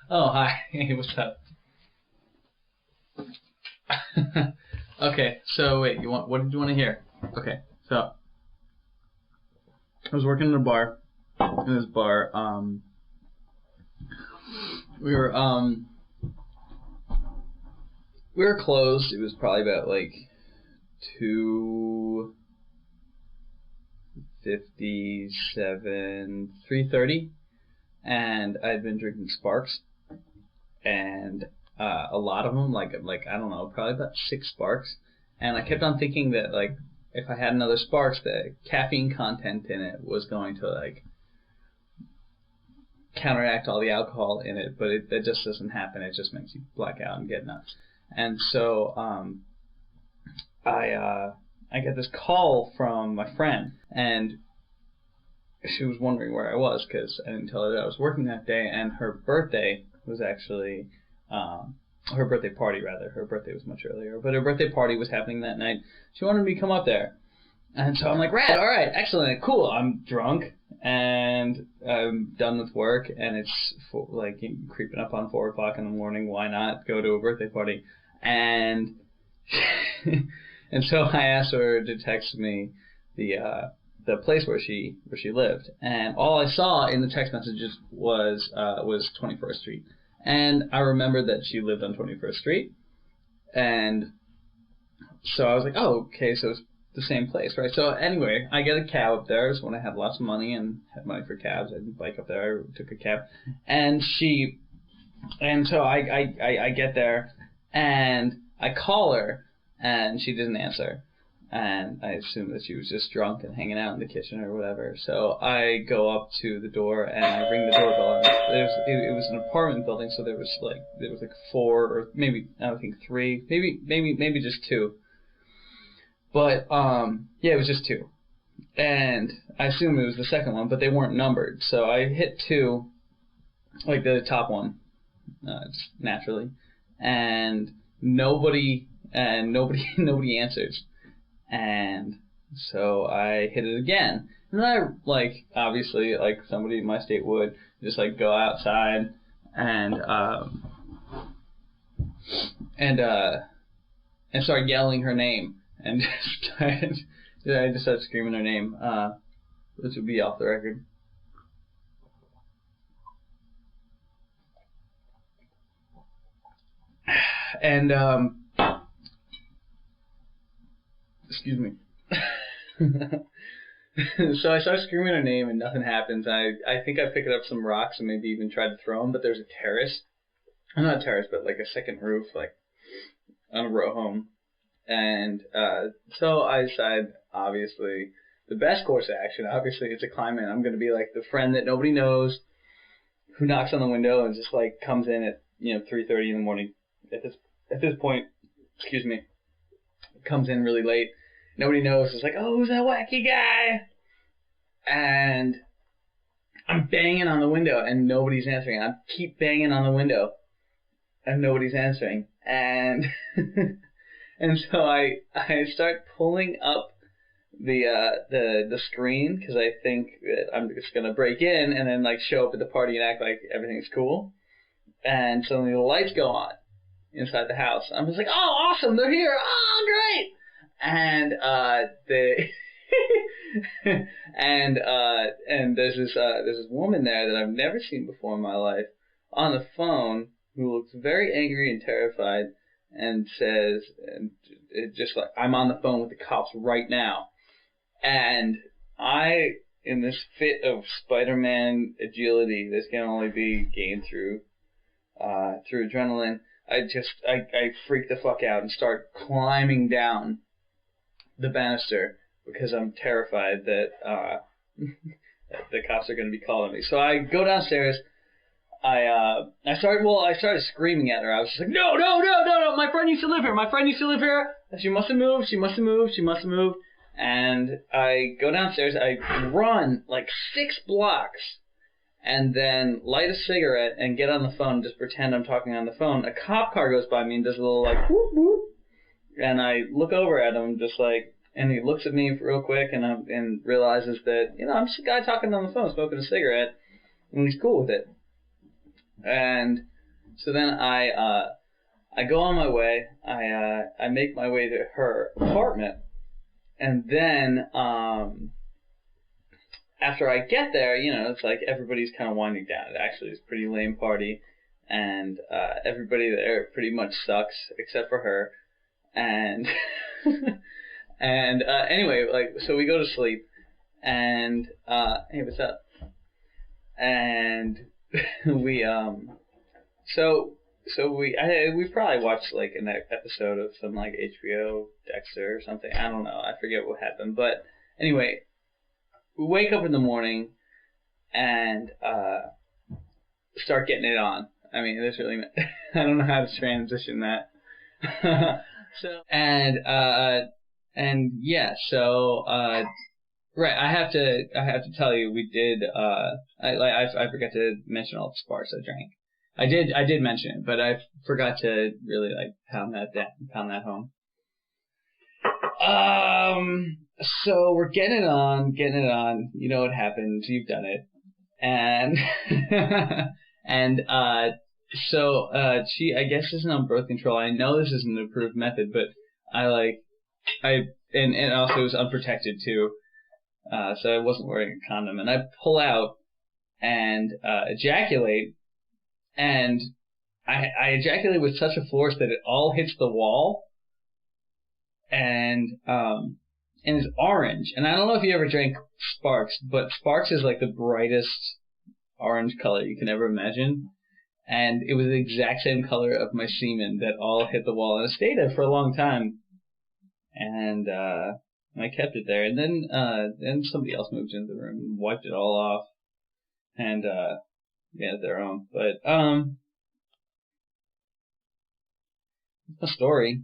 Oh, hi. Hey, what's up? Okay, so wait, what did you want to hear? Okay, so I was working in a bar. In this bar, we were we were closed. It was probably about like 2:57, 3:30, and I'd been drinking Sparks, and a lot of them, like I don't know, probably about 6 Sparks, and I kept on thinking that like if I had another Sparks, the caffeine content in it was going to like counteract all the alcohol in it, but it just doesn't happen. It just makes you black out and get nuts. And so I get this call from my friend, and she was wondering where I was because I didn't tell her that I was working that day, and her birthday was actually her birthday party rather. Her birthday was much earlier, but her birthday party was happening that night. She wanted me to come up there, and so I'm like, rad, all right, excellent, cool. I'm drunk and I'm done with work, and it's like creeping up on 4 o'clock in the morning. Why not go to a birthday party? And and so I asked her to text me the place where she lived, and all I saw in the text messages was 21st Street, and I remembered that she lived on 21st Street, and so I was like, oh, okay, so it's the same place, right? So anyway, I get a cab up there. It was when I had lots of money and had money for cabs. I didn't bike up there. I took a cab, and so I get there, and I call her, and she didn't answer. And I assumed that she was just drunk and hanging out in the kitchen or whatever. So I go up to the door and I ring the doorbell. And it was an apartment building, so there was like 4 or maybe I think 3, maybe just 2. But yeah, it was just 2, and I assumed it was the second one, but they weren't numbered. So I hit 2, like the top one, just naturally, and nobody answers. And so I hit it again. And then I, like, obviously, like somebody in my state would, just like go outside and start yelling her name. And I just started screaming her name. This would be off the record. And excuse me. So I started screaming her name and nothing happens. I think I picked up some rocks and maybe even tried to throw them, but there's a terrace. Not a terrace, but like a second roof, like on a row home. And so I decided, obviously, the best course of action, obviously, is to climb in. I'm going to be like the friend that nobody knows who knocks on the window and just like comes in at 3:30 in the morning. At this point, excuse me, comes in really late. Nobody knows. It's like, oh, who's that wacky guy? And I'm banging on the window and nobody's answering. I keep banging on the window and nobody's answering. And and so I start pulling up the screen because I think that I'm just gonna break in and then like show up at the party and act like everything's cool. And suddenly the lights go on inside the house. I'm just like, oh, awesome, they're here. Oh, great. And and there's this woman there that I've never seen before in my life on the phone who looks very angry and terrified and says, and it just like, I'm on the phone with the cops right now. And I, in this fit of Spider-Man agility that can only be gained through adrenaline, I freak the fuck out and start climbing down the banister because I'm terrified that the cops are going to be calling me. So I go downstairs. I started screaming at her. I was just like, no, my friend used to live here. She must have moved. And I go downstairs. I run like 6 blocks and then light a cigarette and get on the phone, just pretend I'm talking on the phone. A cop car goes by me and does a little like whoop whoop, and I look over at him just like, and he looks at me real quick and realizes that I'm just a guy talking on the phone, smoking a cigarette, and he's cool with it. And so then I go on my way. I make my way to her apartment, and then after I get there, it's like everybody's kind of winding down. It actually is a pretty lame party, and everybody there pretty much sucks except for her. And and anyway, so we go to sleep, and hey, what's up? And we we probably watched like an episode of some like HBO Dexter or something. I don't know. I forget what happened, but anyway, we wake up in the morning and start getting it on. I mean, there's really I don't know how to transition that. Right. I have to tell you, we did. I forgot to mention all the sparks I drank. I did mention it, but I forgot to really like pound that home. So we're getting it on. You know what happens. You've done it, and she, I guess, isn't on birth control. I know this isn't an approved method, but and also it was unprotected too. So I wasn't wearing a condom, and I pull out and ejaculate, and I ejaculate with such a force that it all hits the wall, and it's orange. And I don't know if you ever drank Sparks, but Sparks is like the brightest orange color you can ever imagine, and it was the exact same color of my semen that all hit the wall, and it stayed there for a long time, and I kept it there, and then somebody else moved into the room and wiped it all off, and their own. But a story.